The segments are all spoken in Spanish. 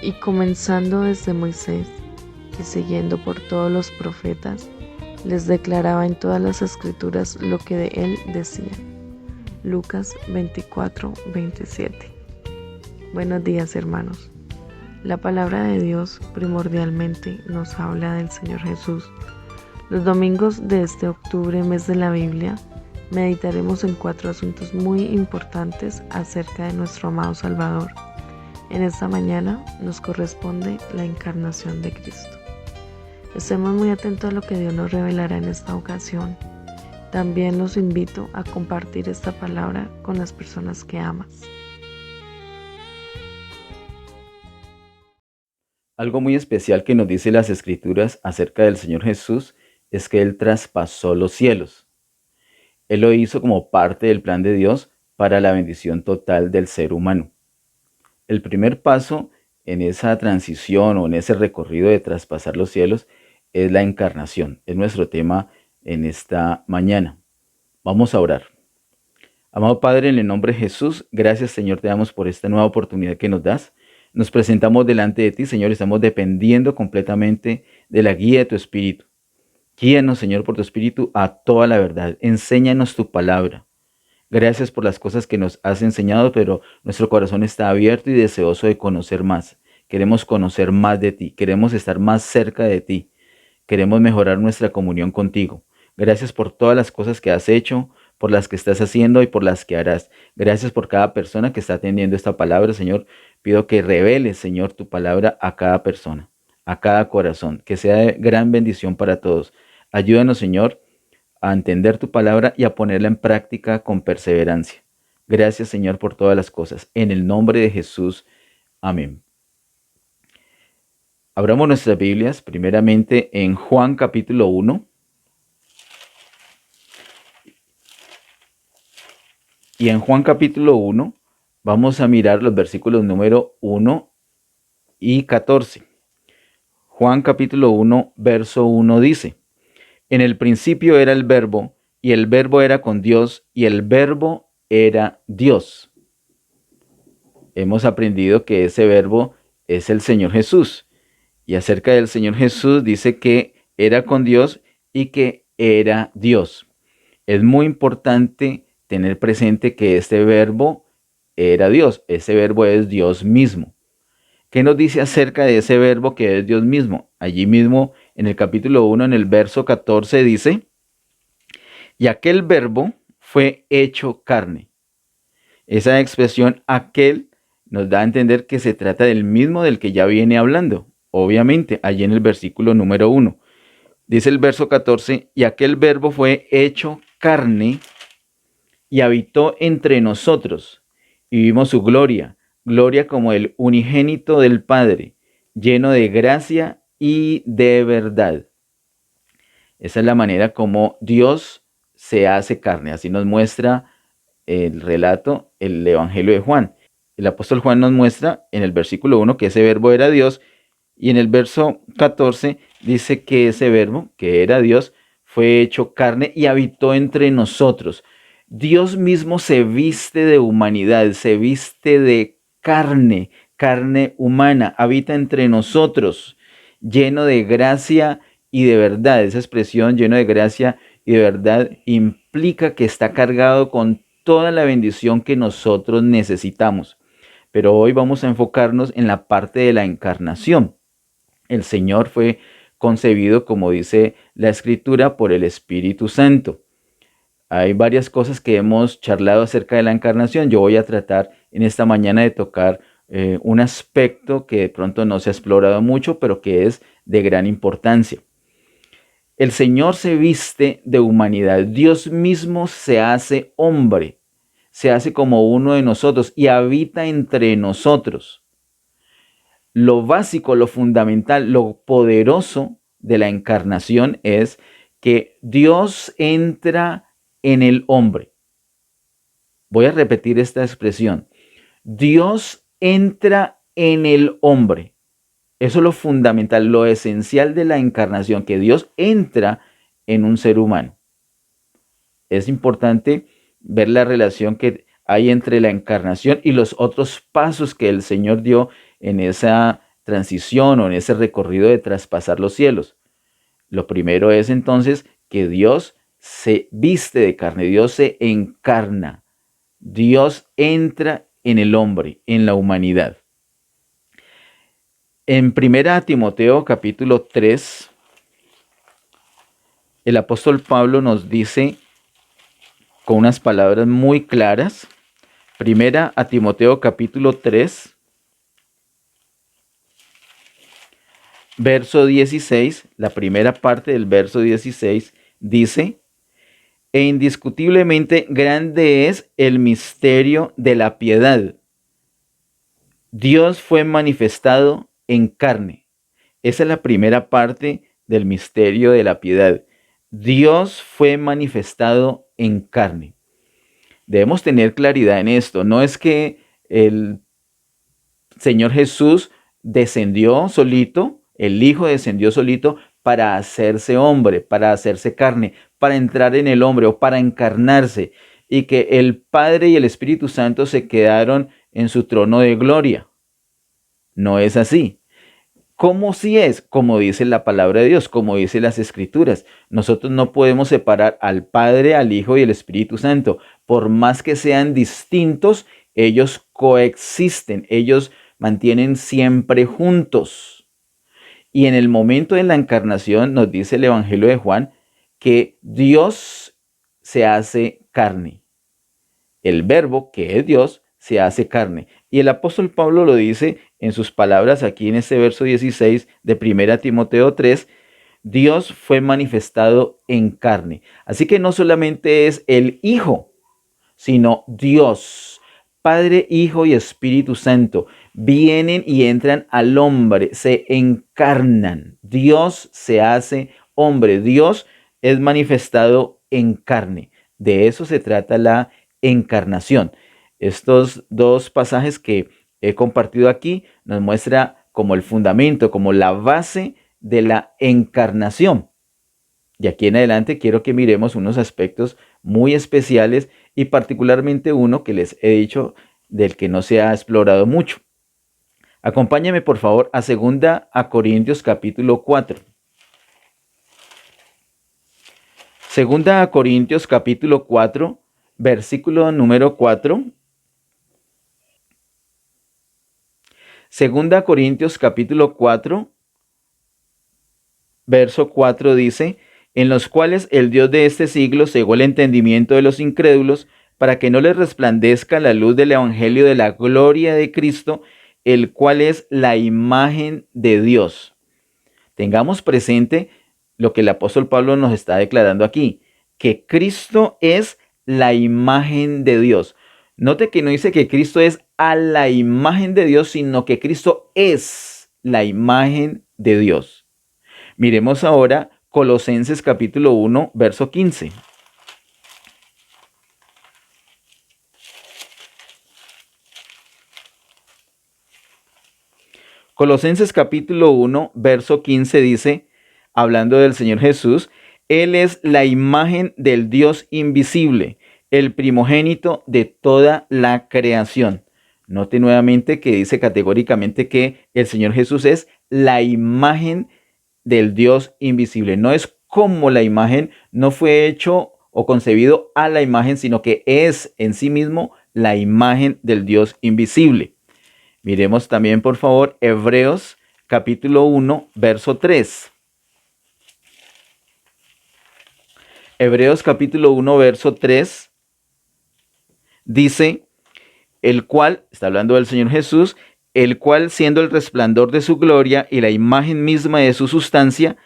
y comenzando desde Moisés y siguiendo por todos los profetas, les declaraba en todas las escrituras lo que de él decía. Lucas 24:27. Buenos días, hermanos. La palabra de Dios primordialmente nos habla del Señor Jesús. Los domingos de este octubre, mes de la Biblia, meditaremos en 4 asuntos muy importantes acerca de nuestro amado Salvador. En esta mañana nos corresponde la encarnación de Cristo. Estemos muy atentos a lo que Dios nos revelará en esta ocasión. También los invito a compartir esta palabra con las personas que amas. Algo muy especial que nos dice las Escrituras acerca del Señor Jesús es que Él traspasó los cielos. Él lo hizo como parte del plan de Dios para la bendición total del ser humano. El primer paso en esa transición o en ese recorrido de traspasar los cielos es la encarnación. Es nuestro tema en esta mañana. Vamos a orar. Amado Padre, en el nombre de Jesús, gracias Señor te damos por esta nueva oportunidad que nos das. Nos presentamos delante de ti, Señor, estamos dependiendo completamente de la guía de tu Espíritu. Guíanos, Señor, por tu Espíritu a toda la verdad. Enséñanos tu palabra. Gracias por las cosas que nos has enseñado, pero nuestro corazón está abierto y deseoso de conocer más. Queremos conocer más de ti, queremos estar más cerca de ti. Queremos mejorar nuestra comunión contigo. Gracias por todas las cosas que has hecho, por las que estás haciendo y por las que harás. Gracias por cada persona que está atendiendo esta palabra, Señor. Pido que reveles, Señor, tu palabra a cada persona, a cada corazón, que sea de gran bendición para todos. Ayúdanos, Señor, a entender tu palabra y a ponerla en práctica con perseverancia. Gracias, Señor, por todas las cosas. En el nombre de Jesús. Amén. Abramos nuestras Biblias primeramente en Juan capítulo 1. Y en Juan capítulo 1 vamos a mirar los versículos número 1 y 14. Juan capítulo 1, verso 1 dice: En el principio era el Verbo, y el Verbo era con Dios, y el Verbo era Dios. Hemos aprendido que ese Verbo es el Señor Jesús. Y acerca del Señor Jesús dice que era con Dios y que era Dios. Es muy importante tener presente que este Verbo era Dios. Ese Verbo es Dios mismo. ¿Qué nos dice acerca de ese Verbo que es Dios mismo? Allí mismo en el capítulo 1, en el verso 14 dice: Y aquel Verbo fue hecho carne. Esa expresión aquel nos da a entender que se trata del mismo del que ya viene hablando. Obviamente, allí en el versículo número 1. Dice el verso 14: Y aquel Verbo fue hecho carne y habitó entre nosotros, y vimos su gloria, gloria como el unigénito del Padre, lleno de gracia y de verdad. Esa es la manera como Dios se hace carne. Así nos muestra el relato, el Evangelio de Juan. El apóstol Juan nos muestra en el versículo 1 que ese Verbo era Dios, y en el verso 14 dice que ese Verbo, que era Dios, fue hecho carne y habitó entre nosotros. Dios mismo se viste de humanidad, se viste de carne, carne humana, habita entre nosotros, lleno de gracia y de verdad. Esa expresión, lleno de gracia y de verdad, implica que está cargado con toda la bendición que nosotros necesitamos. Pero hoy vamos a enfocarnos en la parte de la encarnación. El Señor fue concebido, como dice la Escritura, por el Espíritu Santo. Hay varias cosas que hemos charlado acerca de la encarnación. Yo voy a tratar en esta mañana de tocar un aspecto que de pronto no se ha explorado mucho, pero que es de gran importancia. El Señor se viste de humanidad. Dios mismo se hace hombre, se hace como uno de nosotros y habita entre nosotros. Lo básico, lo fundamental, lo poderoso de la encarnación es que Dios entra en el hombre. Voy a repetir esta expresión. Dios entra en el hombre. Eso es lo fundamental, lo esencial de la encarnación, que Dios entra en un ser humano. Es importante ver la relación que hay entre la encarnación y los otros pasos que el Señor dio en esa transición o en ese recorrido de traspasar los cielos. Lo primero es entonces que Dios se viste de carne, Dios se encarna, Dios entra en el hombre, en la humanidad. En 1 Timoteo capítulo 3, el apóstol Pablo nos dice con unas palabras muy claras, 1 Timoteo capítulo 3, verso 16, la primera parte del verso 16 dice: e indiscutiblemente grande es el misterio de la piedad. Dios fue manifestado en carne. Esa es la primera parte del misterio de la piedad. Dios fue manifestado en carne. Debemos tener claridad en esto. No es que el Señor Jesús descendió solito, el Hijo descendió solito para hacerse hombre, para hacerse carne, para entrar en el hombre o para encarnarse, y que el Padre y el Espíritu Santo se quedaron en su trono de gloria. No es así. ¿Cómo sí es? Como dice la palabra de Dios, como dice las Escrituras. Nosotros no podemos separar al Padre, al Hijo y al Espíritu Santo. Por más que sean distintos, ellos coexisten, ellos mantienen siempre juntos. Y en el momento de la encarnación nos dice el Evangelio de Juan que Dios se hace carne. El Verbo, que es Dios, se hace carne. Y el apóstol Pablo lo dice en sus palabras aquí en este verso 16 de 1 Timoteo 3, Dios fue manifestado en carne. Así que no solamente es el Hijo, sino Dios, Padre, Hijo y Espíritu Santo, vienen y entran al hombre, se encarnan. Dios se hace hombre, Dios es manifestado en carne. De eso se trata la encarnación. Estos dos pasajes que he compartido aquí nos muestra como el fundamento, como la base de la encarnación. Y aquí en adelante quiero que miremos unos aspectos muy especiales y particularmente uno que les he dicho del que no se ha explorado mucho. Acompáñame por favor a 2 Corintios capítulo 4. 2 Corintios capítulo 4, versículo número 4. 2 Corintios capítulo 4, verso 4 dice: en los cuales el Dios de este siglo cegó el entendimiento de los incrédulos, para que no les resplandezca la luz del evangelio de la gloria de Cristo, el cual es la imagen de Dios. Tengamos presente lo que el apóstol Pablo nos está declarando aquí, que Cristo es la imagen de Dios. Note que no dice que Cristo es a la imagen de Dios, sino que Cristo es la imagen de Dios. Miremos ahora Colosenses capítulo 1, verso 15. Colosenses capítulo 1, verso 15 dice, hablando del Señor Jesús, Él es la imagen del Dios invisible, el primogénito de toda la creación. Note nuevamente que dice categóricamente que el Señor Jesús es la imagen del Dios invisible. No es como la imagen, no fue hecho o concebido a la imagen, sino que es en sí mismo la imagen del Dios invisible. Miremos también, por favor, Hebreos capítulo 1, verso 3. Hebreos capítulo 1, verso 3 dice, el cual, está hablando del Señor Jesús, el cual siendo el resplandor de su gloria y la imagen misma de su sustancia,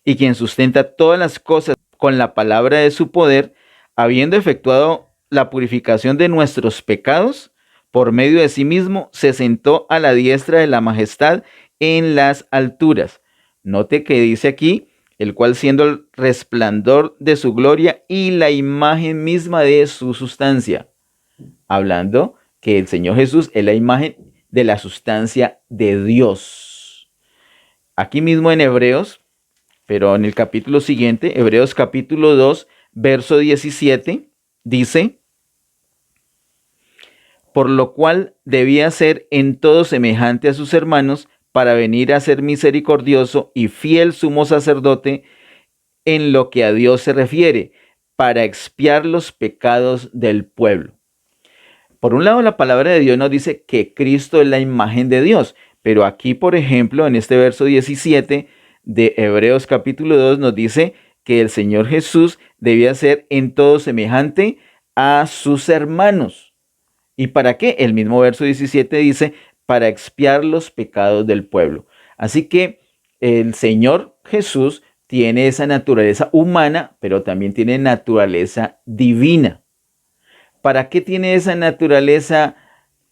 y quien sustenta todas las cosas con la palabra de su poder, habiendo efectuado la purificación de nuestros pecados, por medio de sí mismo se sentó a la diestra de la majestad en las alturas. Note que dice aquí, el cual siendo el resplandor de su gloria y la imagen misma de su sustancia. Hablando que el Señor Jesús es la imagen de la sustancia de Dios. Aquí mismo en Hebreos, pero en el capítulo siguiente, Hebreos capítulo 2, verso 17, dice, por lo cual debía ser en todo semejante a sus hermanos, para venir a ser misericordioso y fiel sumo sacerdote en lo que a Dios se refiere, para expiar los pecados del pueblo. Por un lado, la palabra de Dios nos dice que Cristo es la imagen de Dios, pero aquí, por ejemplo, en este verso 17 de Hebreos capítulo 2 nos dice que el Señor Jesús debía ser en todo semejante a sus hermanos. ¿Y para qué? El mismo verso 17 dice, para expiar los pecados del pueblo. Así que el Señor Jesús tiene esa naturaleza humana, pero también tiene naturaleza divina. ¿Para qué tiene esa naturaleza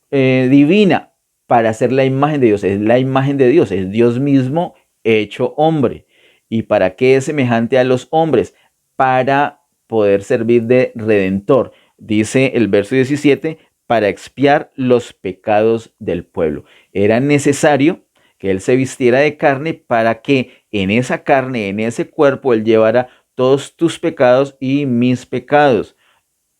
divina? Para ser la imagen de Dios. Es la imagen de Dios, es Dios mismo hecho hombre. ¿Y para qué es semejante a los hombres? Para poder servir de redentor. Dice el verso 17, para expiar los pecados del pueblo. Era necesario que Él se vistiera de carne para que en esa carne, en ese cuerpo, Él llevara todos tus pecados y mis pecados.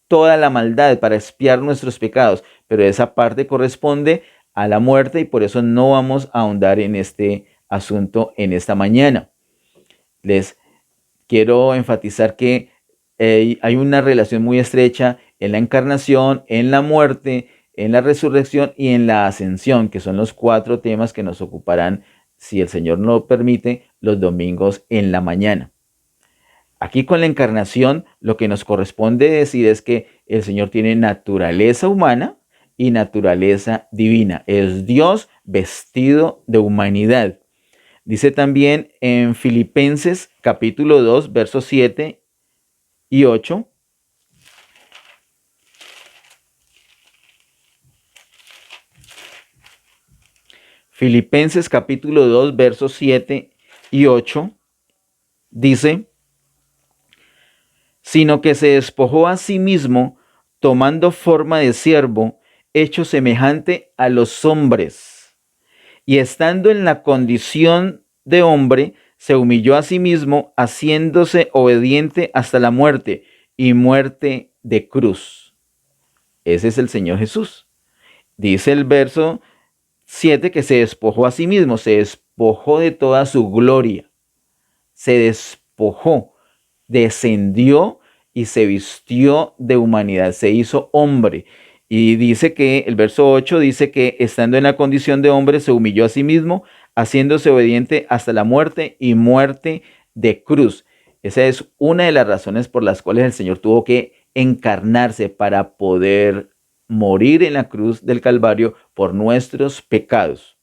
Toda la maldad para expiar nuestros pecados. Pero esa parte corresponde a la muerte y por eso no vamos a ahondar en este asunto en esta mañana. Les quiero enfatizar que hay una relación muy estrecha en la encarnación, en la muerte, en la resurrección y en la ascensión, que son los 4 temas que nos ocuparán, si el Señor no lo permite, los domingos en la mañana. Aquí con la encarnación lo que nos corresponde decir es que el Señor tiene naturaleza humana y naturaleza divina. Es Dios vestido de humanidad. Dice también en Filipenses capítulo 2, versos 7 y 8. Filipenses capítulo 2, versos 7 y 8 dice, sino que se despojó a sí mismo, tomando forma de siervo, hecho semejante a los hombres. Y estando en la condición de hombre, se humilló a sí mismo, haciéndose obediente hasta la muerte, y muerte de cruz. Ese es el Señor Jesús. Dice el verso 7 que se despojó a sí mismo, se despojó de toda su gloria. Se despojó, descendió y se vistió de humanidad, se hizo hombre. Y dice que el verso 8 dice que estando en la condición de hombre se humilló a sí mismo, haciéndose obediente hasta la muerte y muerte de cruz. Esa es una de las razones por las cuales el Señor tuvo que encarnarse para poder morir en la cruz del Calvario por nuestros pecados.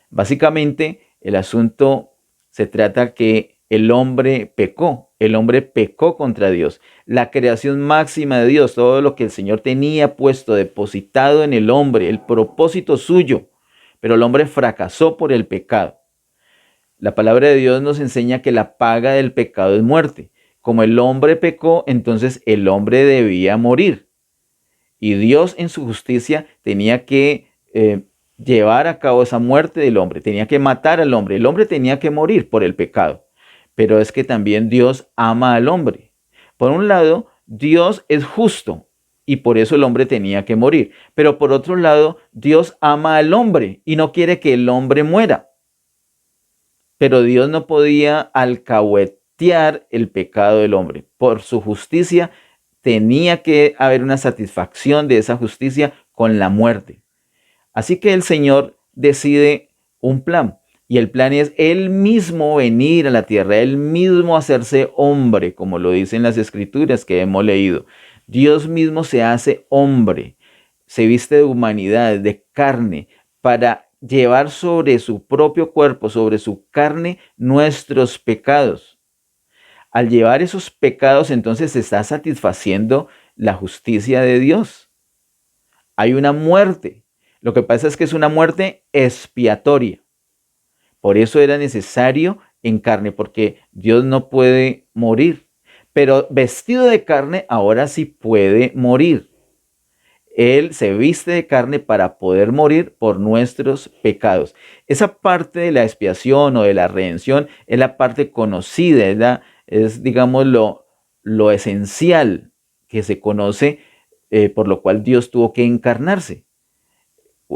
Básicamente, el asunto se trata que el hombre pecó contra Dios. La creación máxima de Dios, todo lo que el Señor tenía puesto, depositado en el hombre, el propósito suyo, pero el hombre fracasó por el pecado. La palabra de Dios nos enseña que la paga del pecado es muerte. Como el hombre pecó, entonces el hombre debía morir. Y Dios en su justicia tenía que llevar a cabo esa muerte del hombre, tenía que matar al hombre. El hombre tenía que morir por el pecado. Pero es que también Dios ama al hombre. Por un lado, Dios es justo y por eso el hombre tenía que morir. Pero por otro lado, Dios ama al hombre y no quiere que el hombre muera. Pero Dios no podía alcahuetear el pecado del hombre. Por su justicia tenía que haber una satisfacción de esa justicia con la muerte. Así que el Señor decide un plan. Y el plan es Él mismo venir a la tierra, Él mismo hacerse hombre, como lo dicen las escrituras que hemos leído. Dios mismo se hace hombre, se viste de humanidad, de carne, para llevar sobre su propio cuerpo, sobre su carne, nuestros pecados. Al llevar esos pecados, entonces se está satisfaciendo la justicia de Dios. Hay una muerte. Lo que pasa es que es una muerte expiatoria. Por eso era necesario en carne, porque Dios no puede morir. Pero vestido de carne, ahora sí puede morir. Él se viste de carne para poder morir por nuestros pecados. Esa parte de la expiación o de la redención es la parte conocida, es digamos lo esencial que se conoce, por lo cual Dios tuvo que encarnarse.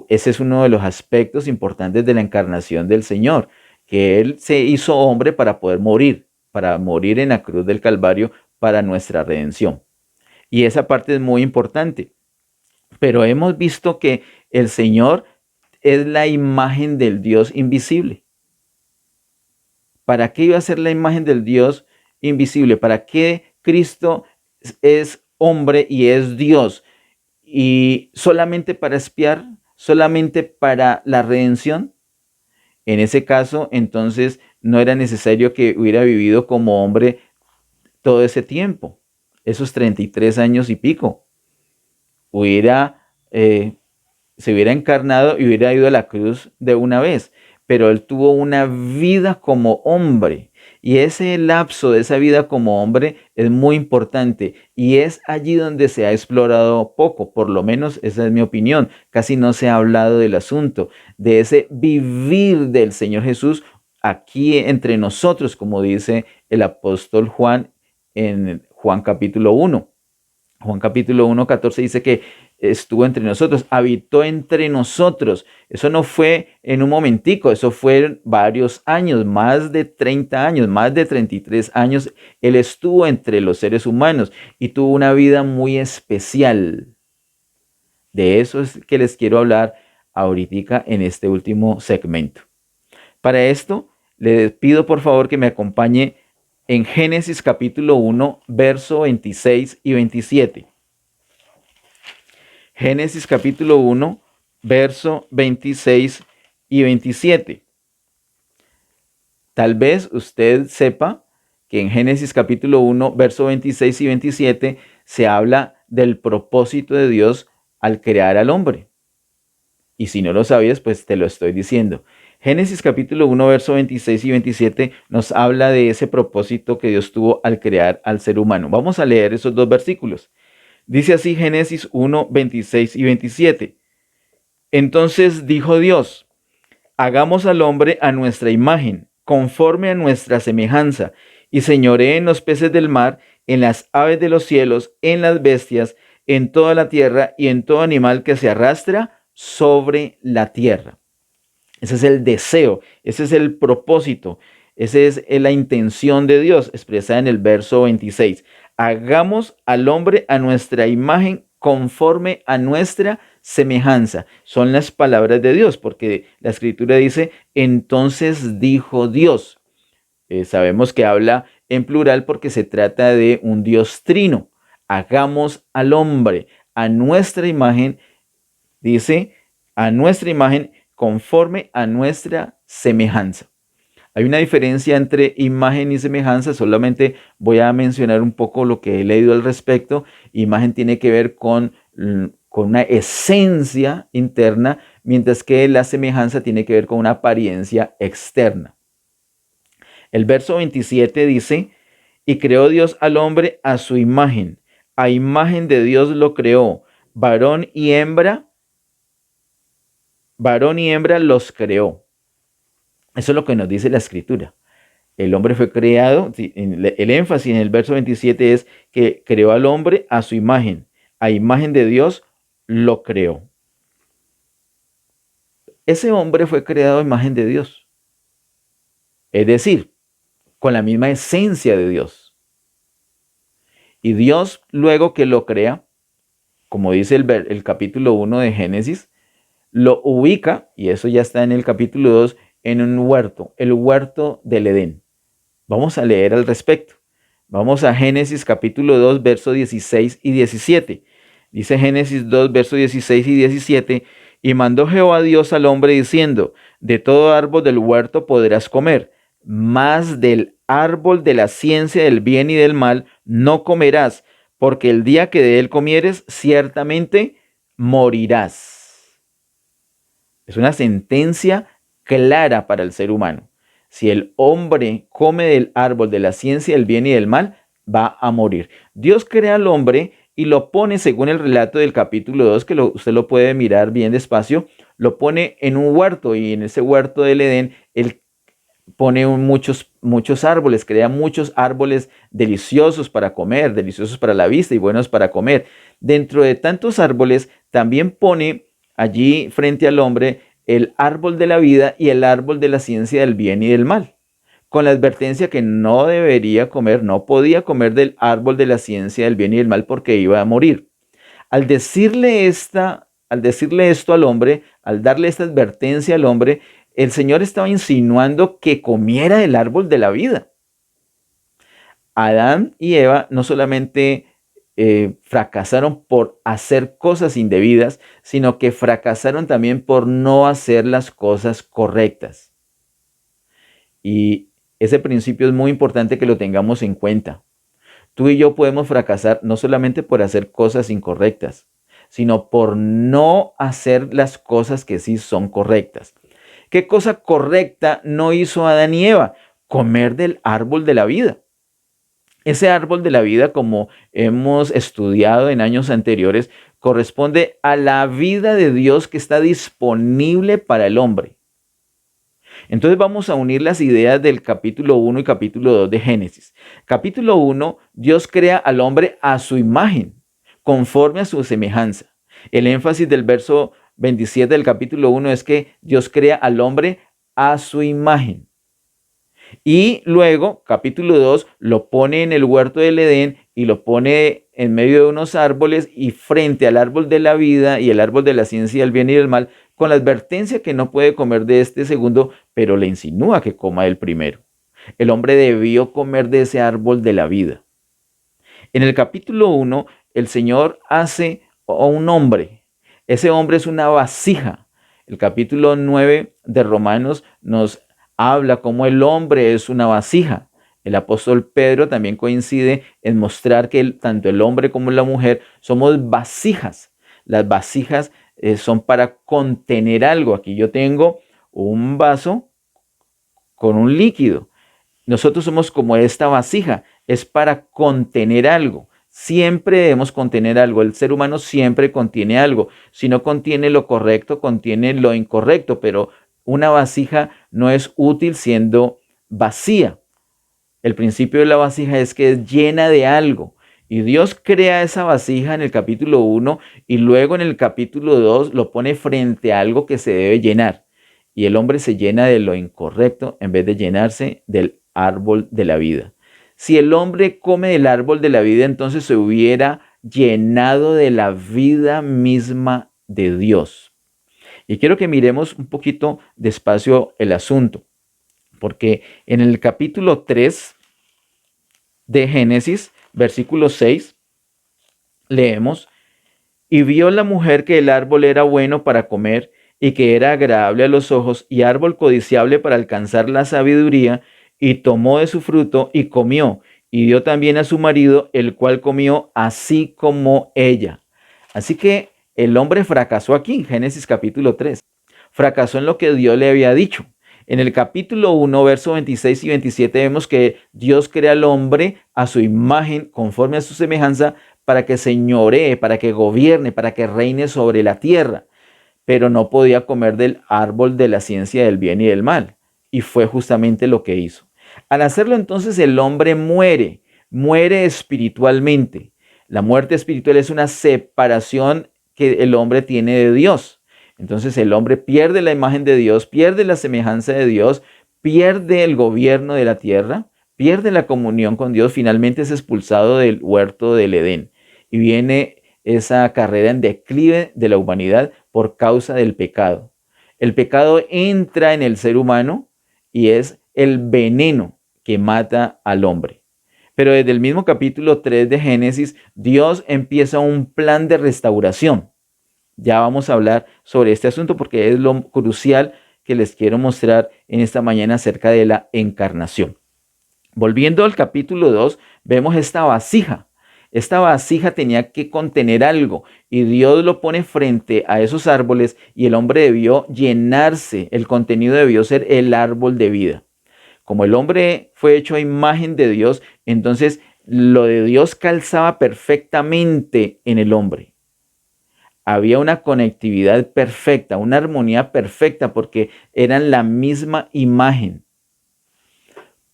Ese es uno de los aspectos importantes de la encarnación del Señor, que Él se hizo hombre para poder morir, para morir en la cruz del Calvario para nuestra redención. Y esa parte es muy importante. Pero hemos visto que el Señor es la imagen del Dios invisible. ¿Para qué iba a ser la imagen del Dios invisible? ¿Para qué Cristo es hombre y es Dios? ¿Y solamente para expiar? ¿Solamente para la redención? En ese caso, entonces, no era necesario que hubiera vivido como hombre todo ese tiempo, esos 33 años y pico. Se hubiera encarnado y hubiera ido a la cruz de una vez, pero él tuvo una vida como hombre, y ese lapso de esa vida como hombre es muy importante, y es allí donde se ha explorado poco, por lo menos esa es mi opinión. Casi no se ha hablado del asunto, de ese vivir del Señor Jesús aquí entre nosotros, como dice el apóstol Juan en Juan capítulo 1. Juan capítulo 1, 14 dice que estuvo entre nosotros, habitó entre nosotros. Eso no fue en un momentico, eso fue varios años, más de 30 años, más de 33 años. Él estuvo entre los seres humanos y tuvo una vida muy especial. De eso es que les quiero hablar ahorita en este último segmento. Para esto, les pido por favor que me acompañe en Génesis capítulo 1, verso 26 y 27. Génesis capítulo 1, verso 26 y 27. Tal vez usted sepa que en Génesis capítulo 1, verso 26 y 27 se habla del propósito de Dios al crear al hombre. Y si no lo sabías, pues te lo estoy diciendo. Génesis capítulo 1, verso 26 y 27 nos habla de ese propósito que Dios tuvo al crear al ser humano. Vamos a leer esos dos versículos. Dice así Génesis 1, 26 y 27. Entonces dijo Dios, hagamos al hombre a nuestra imagen, conforme a nuestra semejanza, y señoree en los peces del mar, en las aves de los cielos, en las bestias, en toda la tierra y en todo animal que se arrastra sobre la tierra. Ese es el deseo, ese es el propósito, esa es la intención de Dios expresada en el verso 26. Hagamos al hombre a nuestra imagen conforme a nuestra semejanza. Son las palabras de Dios, porque la escritura dice, entonces dijo Dios. Sabemos que habla en plural porque se trata de un Dios trino. Hagamos al hombre a nuestra imagen, dice, a nuestra imagen conforme a nuestra semejanza. Hay una diferencia entre imagen y semejanza, solamente voy a mencionar un poco lo que he leído al respecto. Imagen tiene que ver con una esencia interna, mientras que la semejanza tiene que ver con una apariencia externa. El verso 27 dice, y creó Dios al hombre a su imagen, a imagen de Dios lo creó, varón y hembra los creó. Eso es lo que nos dice la escritura. El hombre fue creado, el énfasis en el verso 27 es que creó al hombre a su imagen, a imagen de Dios lo creó. Ese hombre fue creado a imagen de Dios, es decir, con la misma esencia de Dios. Y Dios, luego que lo crea, como dice el capítulo 1 de Génesis, lo ubica, y eso ya está en el capítulo 2, en un huerto, el huerto del Edén. Vamos a leer al respecto. Vamos a Génesis capítulo 2, versos 16 y 17. Dice Génesis 2, versos 16 y 17, y mandó Jehová Dios al hombre diciendo, de todo árbol del huerto podrás comer, mas del árbol de la ciencia del bien y del mal no comerás, porque el día que de él comieres, ciertamente morirás. Es una sentencia clara para el ser humano. Si el hombre come del árbol de la ciencia del bien y del mal, va a morir. Dios crea al hombre y lo pone, según el relato del capítulo 2, que usted lo puede mirar bien despacio, lo pone en un huerto, y en ese huerto del Edén, él pone muchos árboles, crea muchos árboles deliciosos para comer, deliciosos para la vista y buenos para comer. Dentro de tantos árboles, también pone allí frente al hombre el árbol de la vida y el árbol de la ciencia del bien y del mal, con la advertencia que no debería comer, no podía comer del árbol de la ciencia del bien y del mal porque iba a morir. Al decirle esto al hombre, al darle esta advertencia al hombre, el Señor estaba insinuando que comiera del árbol de la vida. Adán y Eva no solamente fracasaron por hacer cosas indebidas, sino que fracasaron también por no hacer las cosas correctas. Y ese principio es muy importante que lo tengamos en cuenta. Tú y yo podemos fracasar no solamente por hacer cosas incorrectas, sino por no hacer las cosas que sí son correctas. ¿Qué cosa correcta no hizo Adán y Eva? Comer del árbol de la vida. Ese árbol de la vida, como hemos estudiado en años anteriores, corresponde a la vida de Dios que está disponible para el hombre. Entonces vamos a unir las ideas del capítulo 1 y capítulo 2 de Génesis. Capítulo 1, Dios crea al hombre a su imagen, conforme a su semejanza. El énfasis del verso 27 del capítulo 1 es que Dios crea al hombre a su imagen. Y luego, capítulo 2, lo pone en el huerto del Edén y lo pone en medio de unos árboles y frente al árbol de la vida y el árbol de la ciencia del bien y del mal, con la advertencia que no puede comer de este segundo, pero le insinúa que coma del primero. El hombre debió comer de ese árbol de la vida. En el capítulo 1, el Señor hace a un hombre. Ese hombre es una vasija. El capítulo 9 de Romanos nos habla cómo el hombre es una vasija. El apóstol Pedro también coincide en mostrar que tanto el hombre como la mujer somos vasijas. Las vasijas son para contener algo. Aquí yo tengo un vaso con un líquido. Nosotros somos como esta vasija, es para contener algo. Siempre debemos contener algo. El ser humano siempre contiene algo. Si no contiene lo correcto, contiene lo incorrecto, pero una vasija no es útil siendo vacía. El principio de la vasija es que es llena de algo. Y Dios crea esa vasija en el capítulo 1 y luego en el capítulo 2 lo pone frente a algo que se debe llenar. Y el hombre se llena de lo incorrecto en vez de llenarse del árbol de la vida. Si el hombre come del árbol de la vida, entonces se hubiera llenado de la vida misma de Dios. Y quiero que miremos un poquito despacio el asunto, porque en el capítulo 3 de Génesis, versículo 6, leemos: y vio la mujer que el árbol era bueno para comer y que era agradable a los ojos y árbol codiciable para alcanzar la sabiduría, y tomó de su fruto y comió, y dio también a su marido, el cual comió así como ella. Así que el hombre fracasó aquí en Génesis capítulo 3. Fracasó en lo que Dios le había dicho. En el capítulo 1, versos 26 y 27 vemos que Dios crea al hombre a su imagen, conforme a su semejanza, para que señoree, para que gobierne, para que reine sobre la tierra. Pero no podía comer del árbol de la ciencia del bien y del mal. Y fue justamente lo que hizo. Al hacerlo entonces el hombre muere espiritualmente. La muerte espiritual es una separación que el hombre tiene de Dios. Entonces el hombre pierde la imagen de Dios, pierde la semejanza de Dios, pierde el gobierno de la tierra, pierde la comunión con Dios, finalmente es expulsado del huerto del Edén. Y viene esa carrera en declive de la humanidad por causa del pecado. El pecado entra en el ser humano y es el veneno que mata al hombre. Pero desde el mismo capítulo 3 de Génesis, Dios empieza un plan de restauración. Ya vamos a hablar sobre este asunto porque es lo crucial que les quiero mostrar en esta mañana acerca de la encarnación. Volviendo al capítulo 2, vemos esta vasija. Esta vasija tenía que contener algo y Dios lo pone frente a esos árboles y el hombre debió llenarse, el contenido debió ser el árbol de vida. Como el hombre fue hecho a imagen de Dios, entonces lo de Dios calzaba perfectamente en el hombre. Había una conectividad perfecta, una armonía perfecta porque eran la misma imagen.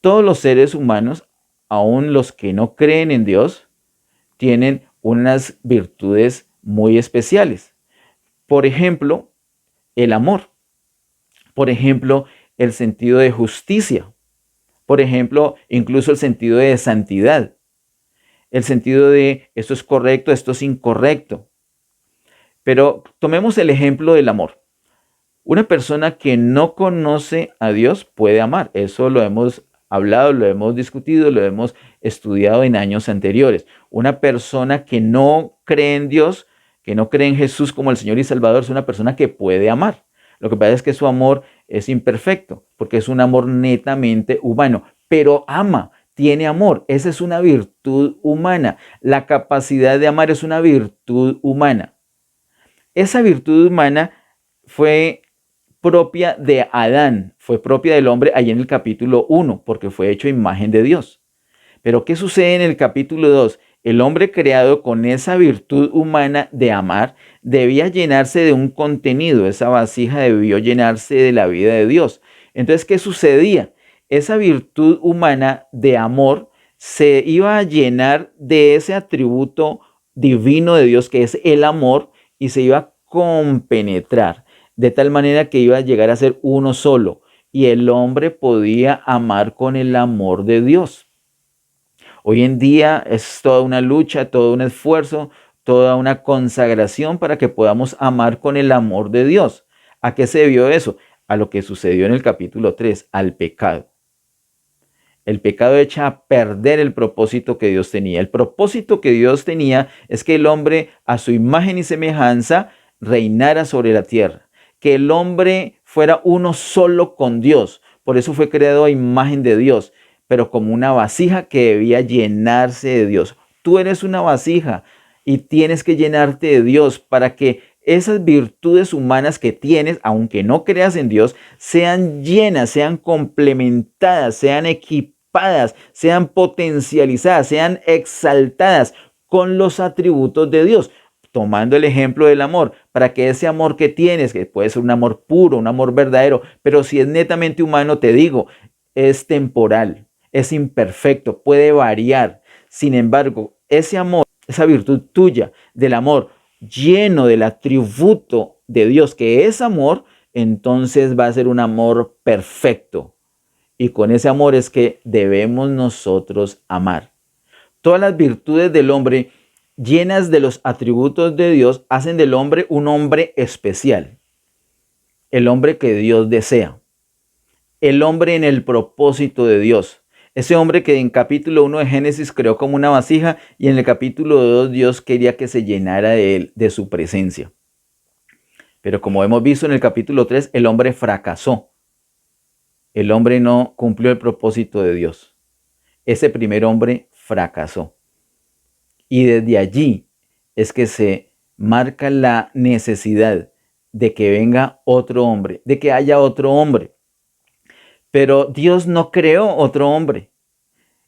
Todos los seres humanos, aun los que no creen en Dios, tienen unas virtudes muy especiales. Por ejemplo, el amor. Por ejemplo, el sentido de justicia. Por ejemplo, incluso el sentido de santidad. El sentido de esto es correcto, esto es incorrecto. Pero tomemos el ejemplo del amor. Una persona que no conoce a Dios puede amar. Eso lo hemos hablado, lo hemos discutido, lo hemos estudiado en años anteriores. Una persona que no cree en Dios, que no cree en Jesús como el Señor y Salvador, es una persona que puede amar. Lo que pasa es que su amor es imperfecto, porque es un amor netamente humano, pero ama, tiene amor. Esa es una virtud humana. La capacidad de amar es una virtud humana. Esa virtud humana fue propia de Adán, fue propia del hombre allí en el capítulo 1, porque fue hecho imagen de Dios. Pero ¿qué sucede en el capítulo 2? El hombre creado con esa virtud humana de amar debía llenarse de un contenido, esa vasija debió llenarse de la vida de Dios. Entonces, ¿qué sucedía? Esa virtud humana de amor se iba a llenar de ese atributo divino de Dios que es el amor y se iba a compenetrar de tal manera que iba a llegar a ser uno solo y el hombre podía amar con el amor de Dios. Hoy en día es toda una lucha, todo un esfuerzo, toda una consagración para que podamos amar con el amor de Dios. ¿A qué se debió eso? A lo que sucedió en el capítulo 3, al pecado. El pecado echa a perder el propósito que Dios tenía. El propósito que Dios tenía es que el hombre a su imagen y semejanza reinara sobre la tierra. Que el hombre fuera uno solo con Dios. Por eso fue creado a imagen de Dios, pero como una vasija que debía llenarse de Dios. Tú eres una vasija y tienes que llenarte de Dios para que esas virtudes humanas que tienes, aunque no creas en Dios, sean llenas, sean complementadas, sean equipadas, sean potencializadas, sean exaltadas con los atributos de Dios. Tomando el ejemplo del amor, para que ese amor que tienes, que puede ser un amor puro, un amor verdadero, pero si es netamente humano, te digo, es temporal, es imperfecto, puede variar. Sin embargo, ese amor, esa virtud tuya del amor lleno del atributo de Dios, que es amor, entonces va a ser un amor perfecto. Y con ese amor es que debemos nosotros amar. Todas las virtudes del hombre llenas de los atributos de Dios hacen del hombre un hombre especial. El hombre que Dios desea. El hombre en el propósito de Dios. Ese hombre que en capítulo 1 de Génesis creó como una vasija y en el capítulo 2 Dios quería que se llenara de él, de su presencia. Pero como hemos visto en el capítulo 3, el hombre fracasó. El hombre no cumplió el propósito de Dios. Ese primer hombre fracasó. Y desde allí es que se marca la necesidad de que venga otro hombre, de que haya otro hombre. Pero Dios no creó otro hombre.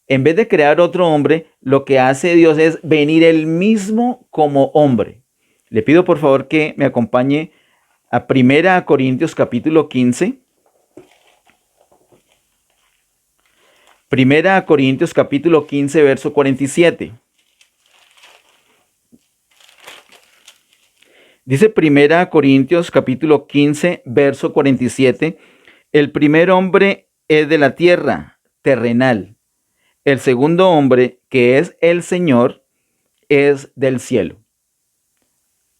En vez de crear otro hombre, lo que hace Dios es venir él mismo como hombre. Le pido por favor que me acompañe a 1 Corintios capítulo 15. 1 Corintios capítulo 15, verso 47. Dice 1 Corintios capítulo 15, verso 47. El primer hombre es de la tierra, terrenal. El segundo hombre, que es el Señor, es del cielo.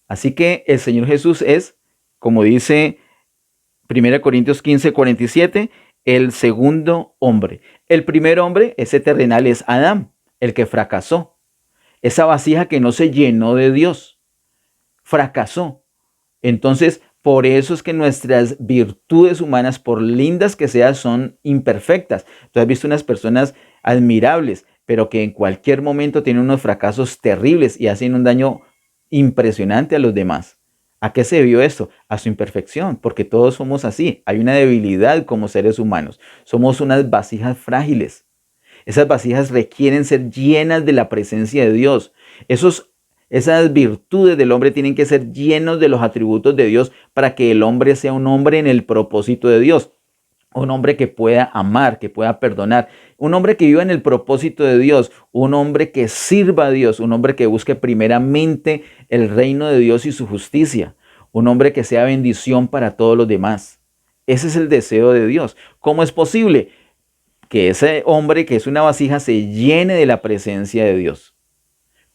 Así que el Señor Jesús es, como dice 1 Corintios 15, 47, el segundo hombre. El primer hombre, ese terrenal, es Adán, el que fracasó. Esa vasija que no se llenó de Dios. Fracasó. Entonces, por eso es que nuestras virtudes humanas, por lindas que sean, son imperfectas. Tú has visto unas personas admirables, pero que en cualquier momento tienen unos fracasos terribles y hacen un daño impresionante a los demás. ¿A qué se debió esto? A su imperfección, porque todos somos así. Hay una debilidad como seres humanos. Somos unas vasijas frágiles. Esas vasijas requieren ser llenas de la presencia de Dios. Esas virtudes del hombre tienen que ser llenos de los atributos de Dios para que el hombre sea un hombre en el propósito de Dios. Un hombre que pueda amar, que pueda perdonar. Un hombre que viva en el propósito de Dios. Un hombre que sirva a Dios. Un hombre que busque primeramente el reino de Dios y su justicia. un hombre que sea bendición para todos los demás. Ese es el deseo de Dios. ¿Cómo es posible que ese hombre que es una vasija se llene de la presencia de Dios?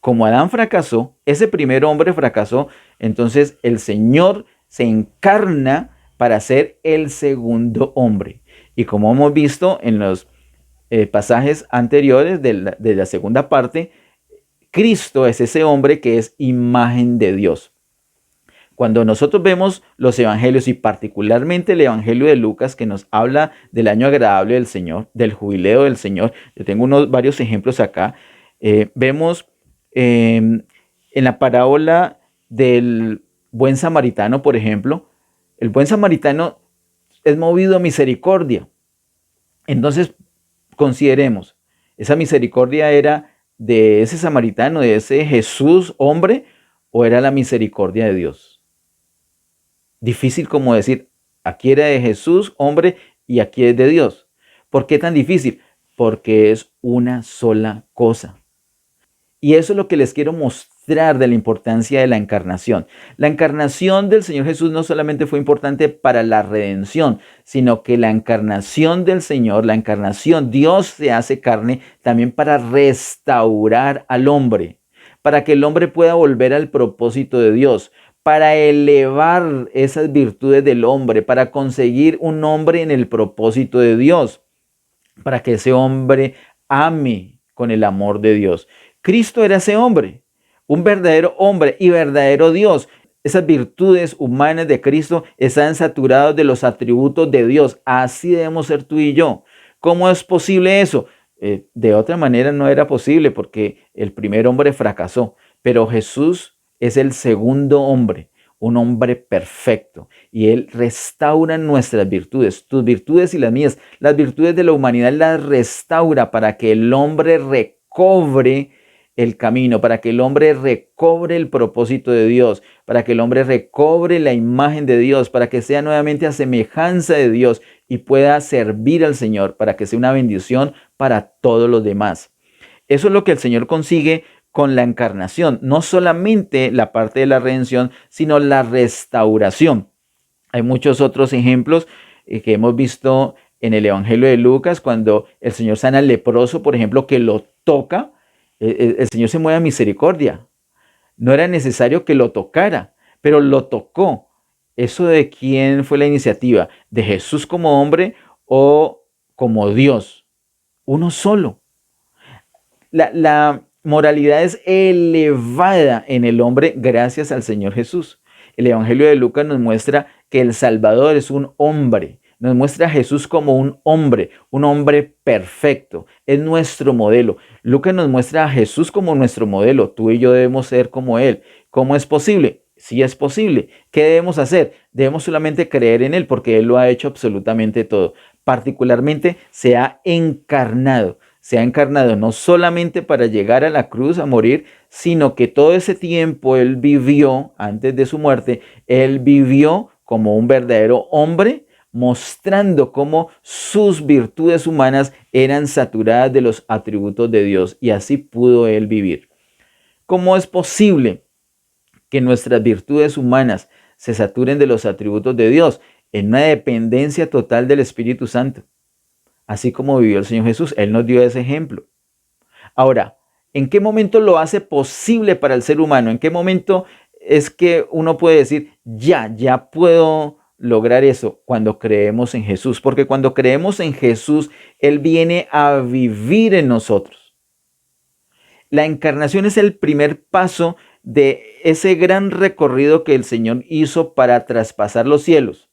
Como Adán fracasó, ese primer hombre fracasó, entonces el Señor se encarna para ser el segundo hombre. Y como hemos visto en los pasajes anteriores de la segunda parte, Cristo es ese hombre que es imagen de Dios. Cuando nosotros vemos los evangelios y particularmente el evangelio de Lucas que nos habla del año agradable del Señor, del jubileo del Señor, yo tengo varios ejemplos acá, vemos en la parábola del buen samaritano, por ejemplo, el buen samaritano es movido a misericordia. Entonces, consideremos, ¿esa misericordia era de ese samaritano, de ese Jesús hombre, o era la misericordia de Dios? Difícil como decir, aquí era de Jesús hombre y aquí es de Dios. ¿Por qué tan difícil? Porque es una sola cosa. Y eso es lo que les quiero mostrar de la importancia de la encarnación. La encarnación del Señor Jesús no solamente fue importante para la redención, sino que la encarnación del Señor, la encarnación, Dios se hace carne también para restaurar al hombre, para que el hombre pueda volver al propósito de Dios, para elevar esas virtudes del hombre, para conseguir un hombre en el propósito de Dios, para que ese hombre ame con el amor de Dios. Cristo era ese hombre, un verdadero hombre y verdadero Dios. Esas virtudes humanas de Cristo están saturadas de los atributos de Dios. Así debemos ser tú y yo. ¿Cómo es posible eso? De otra manera no era posible porque el primer hombre fracasó, pero Jesús es el segundo hombre, un hombre perfecto, y Él restaura nuestras virtudes, tus virtudes y las mías. Las virtudes de la humanidad las restaura para que el hombre recobre el camino, para que el hombre recobre el propósito de Dios, para que el hombre recobre la imagen de Dios, para que sea nuevamente a semejanza de Dios y pueda servir al Señor, para que sea una bendición para todos los demás. Eso es lo que el Señor consigue con la encarnación, no solamente la parte de la redención, sino la restauración. Hay muchos otros ejemplos que hemos visto en el Evangelio de Lucas, cuando el Señor sana al leproso, por ejemplo, que lo toca. El Señor se mueve a misericordia. No era necesario que lo tocara, pero lo tocó. ¿Eso de quién fue la iniciativa? ¿De Jesús como hombre o como Dios? Uno solo. La moralidad es elevada en el hombre gracias al Señor Jesús. El Evangelio de Lucas nos muestra que el Salvador es un hombre. Nos muestra a Jesús como un hombre perfecto. Es nuestro modelo. Lucas nos muestra a Jesús como nuestro modelo. Tú y yo debemos ser como Él. ¿Cómo es posible? Sí es posible. ¿Qué debemos hacer? Debemos solamente creer en Él porque Él lo ha hecho absolutamente todo. Particularmente se ha encarnado. Se ha encarnado no solamente para llegar a la cruz a morir, sino que todo ese tiempo Él vivió, antes de su muerte, Él vivió como un verdadero hombre, mostrando cómo sus virtudes humanas eran saturadas de los atributos de Dios, y así pudo Él vivir. ¿Cómo es posible que nuestras virtudes humanas se saturen de los atributos de Dios? En una dependencia total del Espíritu Santo. Así como vivió el Señor Jesús, Él nos dio ese ejemplo. Ahora, ¿en qué momento lo hace posible para el ser humano? ¿En qué momento es que uno puede decir, ya puedo lograr eso? Cuando creemos en Jesús. Porque cuando creemos en Jesús, Él viene a vivir en nosotros. La encarnación es el primer paso de ese gran recorrido que el Señor hizo para traspasar los cielos.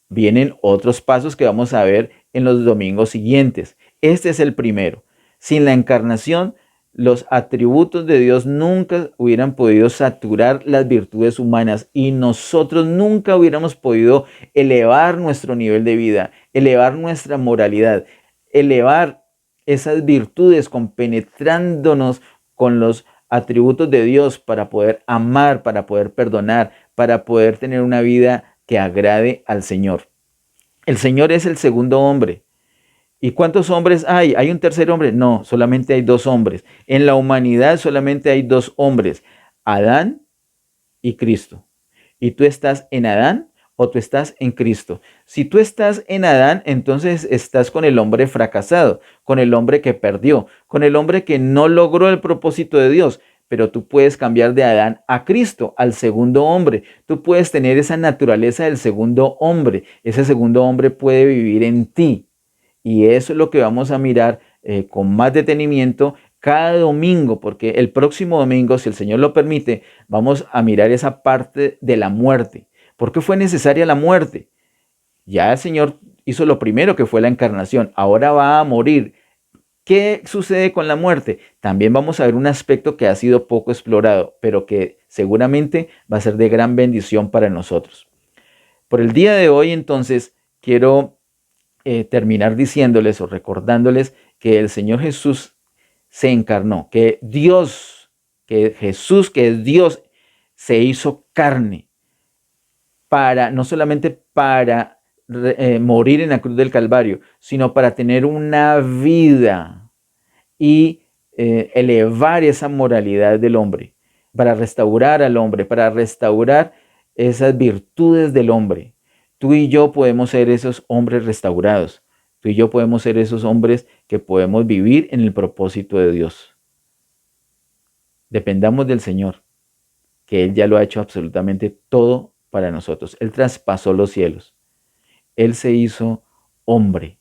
Vienen otros pasos que vamos a ver en los domingos siguientes. Este es el primero. Sin la encarnación, los atributos de Dios nunca hubieran podido saturar las virtudes humanas y nosotros nunca hubiéramos podido elevar nuestro nivel de vida, elevar nuestra moralidad, elevar esas virtudes compenetrándonos con los atributos de Dios para poder amar, para poder perdonar, para poder tener una vida que agrade al Señor. El Señor es el segundo hombre. ¿Y cuántos hombres hay? ¿Hay un tercer hombre? No, solamente hay dos hombres. En la humanidad solamente hay dos hombres, Adán y Cristo. ¿Y tú estás en Adán o tú estás en Cristo? Si tú estás en Adán, entonces estás con el hombre fracasado, con el hombre que perdió, con el hombre que no logró el propósito de Dios. Pero tú puedes cambiar de Adán a Cristo, al segundo hombre. Tú puedes tener esa naturaleza del segundo hombre. Ese segundo hombre puede vivir en ti. Y eso es lo que vamos a mirar con más detenimiento cada domingo, porque el próximo domingo, si el Señor lo permite, vamos a mirar esa parte de la muerte. ¿Por qué fue necesaria la muerte? Ya el Señor hizo lo primero, que fue la encarnación. Ahora va a morir. ¿Qué sucede con la muerte? También vamos a ver un aspecto que ha sido poco explorado, pero que seguramente va a ser de gran bendición para nosotros. Por el día de hoy, entonces, quiero terminar diciéndoles o recordándoles que el Señor Jesús se encarnó, que Dios, que Jesús, que es Dios, se hizo carne para, no solamente para morir en la cruz del Calvario, sino para tener una vida y elevar esa moralidad del hombre, para restaurar al hombre, para restaurar esas virtudes del hombre. Tú y yo podemos ser esos hombres restaurados. Tú y yo podemos ser esos hombres que podemos vivir en el propósito de Dios. Dependamos del Señor, que Él ya lo ha hecho absolutamente todo para nosotros. Él traspasó los cielos. Él se hizo hombre.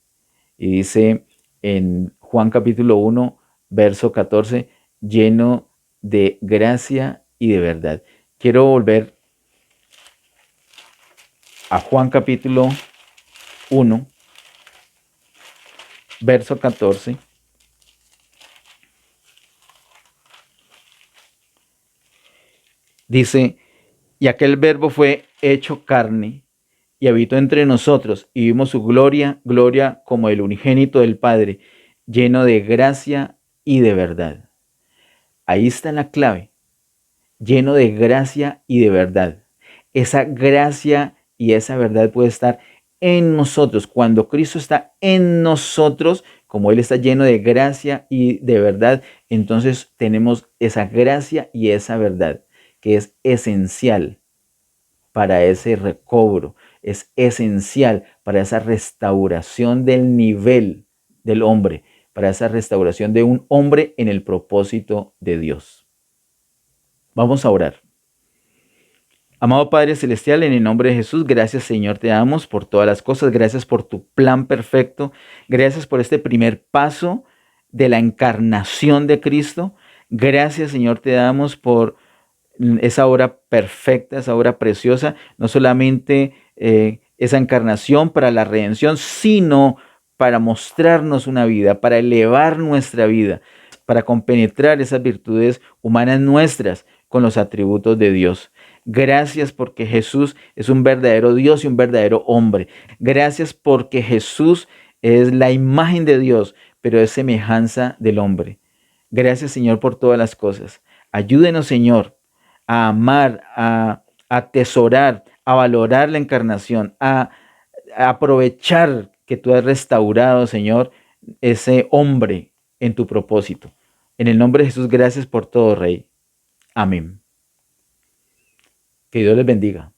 Y dice en Juan capítulo 1, verso 14, lleno de gracia y de verdad. Quiero volver a Juan capítulo 1, verso 14. Dice, y aquel verbo fue hecho carne y habitó entre nosotros y vimos su gloria, gloria como el unigénito del Padre, lleno de gracia y de verdad. Ahí está la clave, lleno de gracia y de verdad. Esa gracia y esa verdad puede estar en nosotros. Cuando Cristo está en nosotros, como Él está lleno de gracia y de verdad, entonces tenemos esa gracia y esa verdad, que es esencial para ese recobro, es esencial para esa restauración del nivel del hombre, para esa restauración de un hombre en el propósito de Dios. Vamos a orar. Amado Padre Celestial, en el nombre de Jesús, gracias Señor, te damos por todas las cosas, gracias por tu plan perfecto, gracias por este primer paso de la encarnación de Cristo, gracias Señor, te damos por esa obra perfecta, esa obra preciosa, no solamente esa encarnación para la redención, sino para mostrarnos una vida, para elevar nuestra vida, para compenetrar esas virtudes humanas nuestras con los atributos de Dios. Gracias porque Jesús es un verdadero Dios y un verdadero hombre. Gracias porque Jesús es la imagen de Dios, pero es semejanza del hombre. Gracias, Señor, por todas las cosas. Ayúdenos, Señor, a amar, a atesorar, a valorar la encarnación, a aprovechar que tú has restaurado, Señor, ese hombre en tu propósito. En el nombre de Jesús, gracias por todo, Rey. Amén. Que Dios les bendiga.